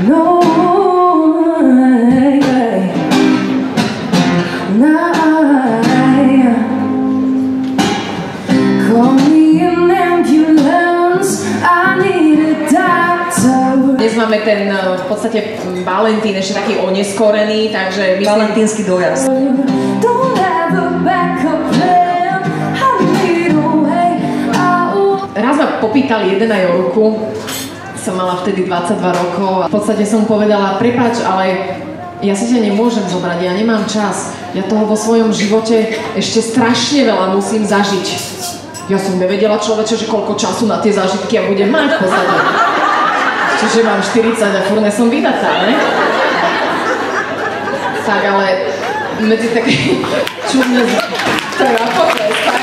No, call me an ambulance, I need a doctor. Dnes máme ten v podstate Valentín ešte taký oneskorený, takže myslím... Valentínsky dojazd. Don't have a backup plan, I need a way out. Raz ma popýtal jeden aj o ruku, som mala vtedy 22 rokov a v podstate som povedala, prepáč, ale ja si ťa nemôžem zobrať, ja nemám čas. Ja toho vo svojom živote ešte strašne veľa musím zažiť. Ja som nevedela, človeče, že koľko času na tie zážitky ja budem mať v podstate. Čiže mám 40 a furt som vydatá, ne? Tak ale medzi také čudné treba potrestať.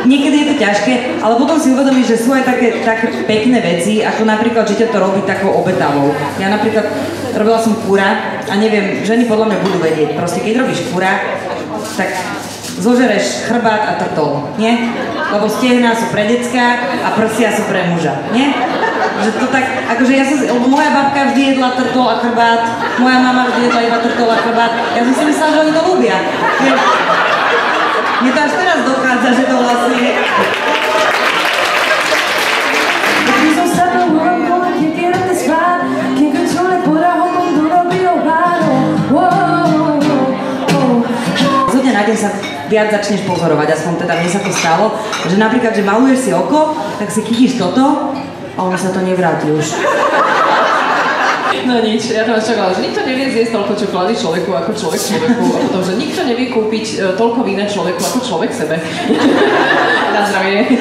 Niekedy je to ťažké, ale potom si uvedomíš, že sú aj také pekné veci, ako napríklad, že ťa to robí takou obetavou. Ja napríklad robila som kura a neviem, ženy podľa mňa budú vedieť. Proste keď robíš kura, tak zožereš chrbát a trtol, nie? Lebo stehná sú pre decka a prsia sú pre muža, nie? Že to tak, akože lebo moja babka vždy jedla trtol a chrbát, moja mama vždy jedla iba trtol a chrbát. Ja som si myslela, že oni to ľúbia. Mne to až teraz dochádza, že to vlastne je. Zo dňa na deň sa viac začneš pozorovať, aspoň teda mne sa to stalo, že napríklad, že maluješ si oko, tak si chytíš toto a ono sa to nevráti už. No nič, ja to čakala, že nikto nevie zjesť toľko čokolády človeku ako človek človeku a potom, že nikto nevie kúpiť toľko vína človeku ako človek sebe. Na zdravie.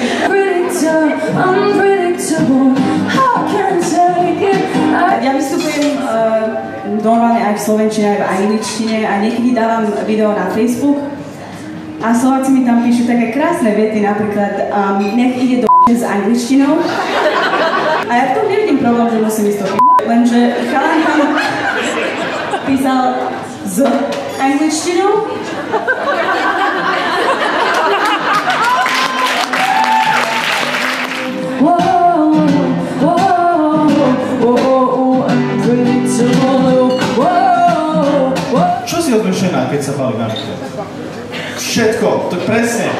Ja vystupujem normálne aj v slovenčine, aj v angličtine a niekedy dávam video na Facebook a Slováci mi tam píšu také krásne vety, napríklad nech ide do s angličtinou a ja v tom nevidím problém, že musím ísť to lenže chalan tam písal s angličtinou. Čo si odmešená, keď sa balí na ruke? Všetko, to je presne.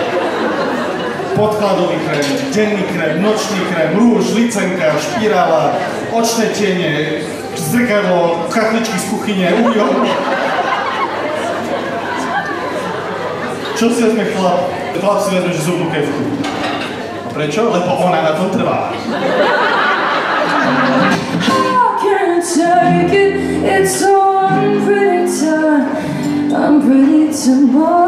Podkladový krém, denný krém, nočný krém, rúž, licenka, špirála, očné tiene, zrkadlo, kachličky z kuchyne, ujo. Čo si vezme chlap? Chlap si vezme, že zubnú kefku. A prečo? Lebo ona na tom trvá. I'm pretty tomorrow.